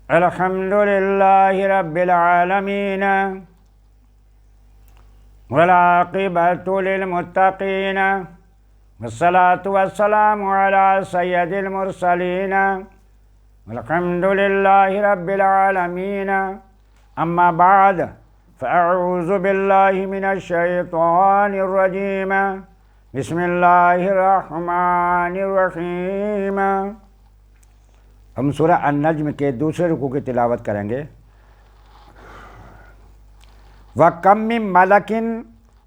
الحمد لله رب العالمين والعاقبة للمتقين والصلاة والسلام على سيد المرسلين والحمد لله رب العالمين أما بعد فأعوذ بالله من الشيطان الرجيم بسم الله الرحمن الرحيم. ہم سورہ النجم کے دوسرے رکوع کی تلاوت کریں گے. وَكَمْ مِن مَلَكٍ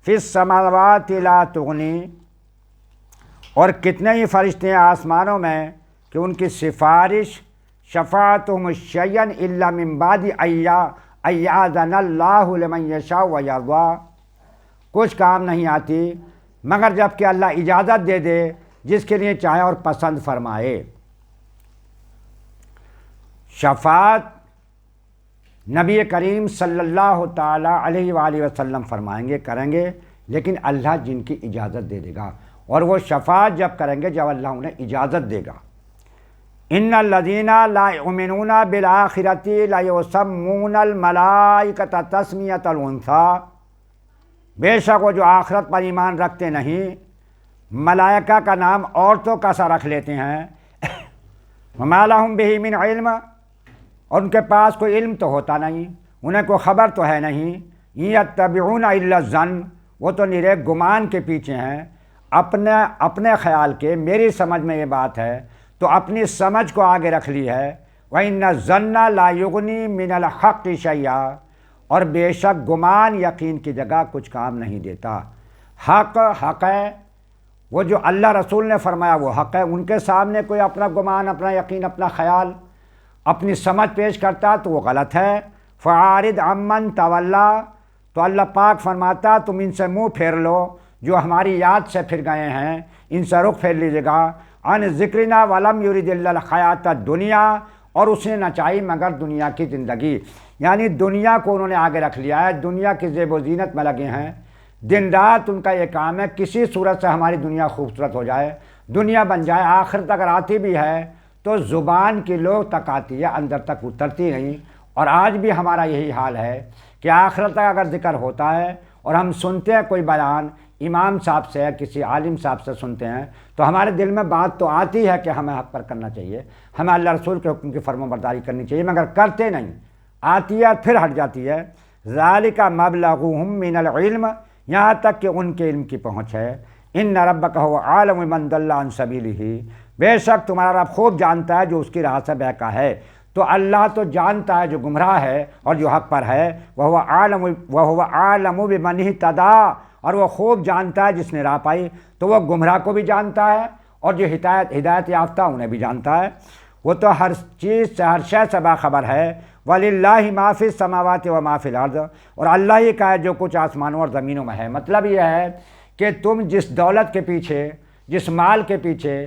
فِي السَّمَاوَاتِ لَا تُغْنِي، اور کتنے ہی فرشتے ہیں آسمانوں میں کہ ان کی سفارش شفاعتهم شیئا الا من بعد ان یأذن اللہ لمن یشاء ویرضی، کچھ کام نہیں آتی مگر جب کہ اللہ اجازت دے دے جس کے لیے چاہے اور پسند فرمائے. شفاعت نبی کریم صلی اللہ تعالی علیہ وآلہ وسلم فرمائیں گے، کریں گے، لیکن اللہ جن کی اجازت دے گا، اور وہ شفاعت جب کریں گے جب اللہ انہیں اجازت دے گا. ان الذین لا یؤمنون بالآخرۃ لیسمون الملائکۃ تسمیۃ الانثی، بے شک وہ جو آخرت پر ایمان رکھتے نہیں ملائکہ کا نام عورتوں کا سا رکھ لیتے ہیں. وما لہم بہ من علم، اور ان کے پاس کوئی علم تو ہوتا نہیں، انہیں کوئی خبر تو ہے نہیں. یتبعون الا الظن، وہ تو نرے گمان کے پیچھے ہیں، اپنے خیال کے. میری سمجھ میں یہ بات ہے تو اپنی سمجھ کو آگے رکھ لی ہے. وَإِنَّ الظَّنَّ لَا يُغْنِي مِنَ الْحَقِّ شَيْئًا، اور بے شک گمان یقین کی جگہ کچھ کام نہیں دیتا. حق ہے، وہ جو اللہ رسول نے فرمایا وہ حق ہے. ان کے سامنے کوئی اپنا گمان، اپنا یقین، اپنا خیال، اپنی سمجھ پیش کرتا تو وہ غلط ہے. فَعَارِضْ عَمَّنْ تَوَلَّىٰ، تو اللہ پاک فرماتا تم ان سے منہ پھیر لو جو ہماری یاد سے پھر گئے ہیں، ان سے رخ پھیر لیجیے گا. عن ذکرنا ولم یرد الا الحیات الدنیا، اور اس نے نہ چاہی مگر دنیا کی زندگی، یعنی دنیا کو انہوں نے آگے رکھ لیا ہے، دنیا کی زیب و زینت میں لگے ہیں. دن رات ان کا یہ کام ہے کسی صورت سے ہماری دنیا خوبصورت ہو جائے، دنیا بن جائے. آخرت اگر آتی بھی ہے تو زبان کی لوگ تک آتی ہے، اندر تک اترتی نہیں. اور آج بھی ہمارا یہی حال ہے کہ آخرت کا اگر ذکر ہوتا ہے اور ہم سنتے ہیں کوئی بیان امام صاحب سے، کسی عالم صاحب سے سنتے ہیں، تو ہمارے دل میں بات تو آتی ہے کہ ہمیں حق پر کرنا چاہیے، ہمیں اللہ رسول کے حکم کی فرما برداری کرنی چاہیے، مگر کرتے نہیں. آتی ہے پھر ہٹ جاتی ہے. ذالک مبلغہم من العلم، یہاں تک کہ ان کے علم کی پہنچ ہے. ان ربک هو اعلم بمن ضل عن سبیلہ، بے شک تمہارا رب خوب جانتا ہے جو اس کی راہ سے بہکا ہے. تو اللہ تو جانتا ہے جو گمراہ ہے اور جو حق پر ہے. وَهُوَ أَعْلَمُ بِمَنِ اهْتَدَىٰ، اور وہ خوب جانتا ہے جس نے راہ پائی. تو وہ گمراہ کو بھی جانتا ہے اور جو ہدایت یافتہ انہیں بھی جانتا ہے. وہ تو ہر چیز سے، ہر شے سے باخبر ہے. وَلِلَّهِ مَا فِي السَّمَاوَاتِ وَمَا فِي الْأَرْضِ، اور اللہ ہی کا ہے جو کچھ آسمانوں اور زمینوں میں ہے. مطلب یہ ہے کہ تم جس دولت کے پیچھے، جس مال کے پیچھے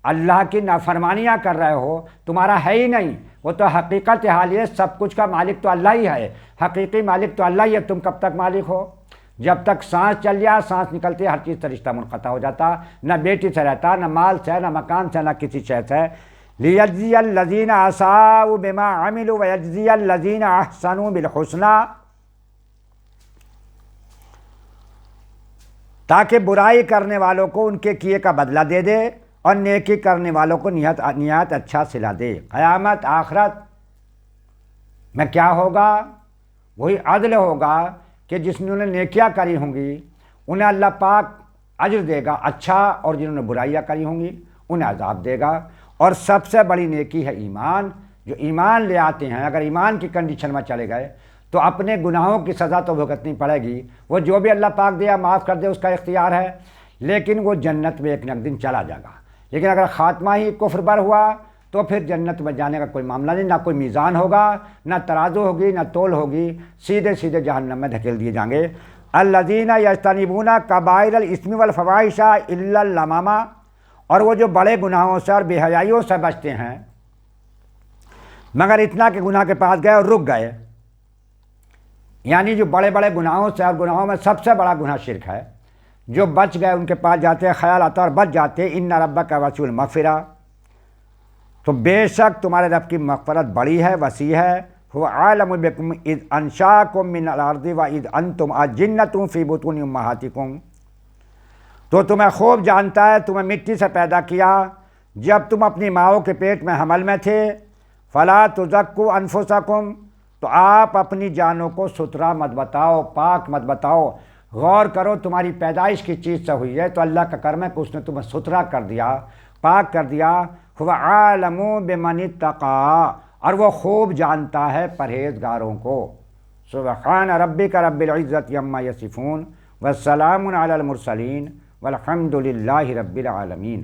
اللہ کی نافرمانیاں کر رہے ہو، تمہارا ہے ہی نہیں. وہ تو حقیقت حال ہے، سب کچھ کا مالک تو اللہ ہی ہے، حقیقی مالک تو اللہ ہی ہے. تم کب تک مالک ہو؟ جب تک سانس چل جائے، سانس نکلتی ہے، ہر چیز سے رشتہ منقطع ہو جاتا. نہ بیٹی سے رہتا، نہ مال سے، نہ مکان سے، نہ کسی شے سے. لِيَجْزِيَ الَّذِينَ أَسَاءُوا بِمَا عَمِلُوا وَيَجْزِيَ الَّذِينَ أَحْسَنُوا بِالْحُسْنَىٰ، تاکہ برائی کرنے والوں کو ان کے کیے کا بدلہ دے دے اور نیکی کرنے والوں کو نہایت اچھا صلہ دے. قیامت آخرت میں کیا ہوگا؟ وہی عدل ہوگا کہ جس نے نیکیاں کری ہوں گی انہیں اللہ پاک اجر دے گا اچھا، اور جنہوں نے برائیاں کری ہوں گی انہیں عذاب دے گا. اور سب سے بڑی نیکی ہے ایمان. جو ایمان لے آتے ہیں، اگر ایمان کی کنڈیشن میں چلے گئے تو اپنے گناہوں کی سزا تو بھگتنی پڑے گی. وہ جو بھی اللہ پاک دیا معاف کر دے اس کا اختیار ہے، لیکن وہ جنت میں ایک نہ ایک دن چلا جائے گا. لیکن اگر خاتمہ ہی کفر پر ہوا تو پھر جنت میں جانے کا کوئی معاملہ نہیں، نہ کوئی میزان ہوگا، نہ ترازو ہوگی، نہ تول ہوگی، سیدھے جہنم میں دھکیل دیے جائیں گے. الذین یجتنبون کبائر الاثم والفواحش الا اللمم، اور وہ جو بڑے گناہوں سے اور بے حیائیوں سے بچتے ہیں مگر اتنا کہ گناہ کے پاس گئے اور رک گئے. یعنی جو بڑے گناہوں سے، اور گناہوں میں سب سے بڑا گناہ شرک ہے، جو بچ گئے ان کے پاس جاتے ہیں، خیال آتا اور بچ جاتے. ان ربک وسیع المغفرہ، تو بے شک تمہارے رب کی مغفرت بڑی ہے، وسیع ہے۔ هو عالم بکم اذ انشاکم من الارض و اذ انتم اجنۃ فی بطون امہاتکم، تو تمہیں خوب جانتا ہے، تمہیں مٹی سے پیدا کیا جب تم اپنی ماؤں کے پیٹ میں حمل میں تھے۔ فلا تزکوا انفسکم، تو آپ اپنی جانوں کو ستھرا مت بتاؤ، پاک مت بتاؤ، غور کرو تمہاری پیدائش کی چیز سے ہوئی ہے تو اللہ کا کرم ہے کہ اس نے تمہیں ستھرا کر دیا، پاک کر دیا۔ هو عالم بمن اتقی، اور وہ خوب جانتا ہے پرہیزگاروں کو۔ سبحان ربک رب العزت عما یصفون والسلام علی المرسلین والحمد للہ رب العالمین۔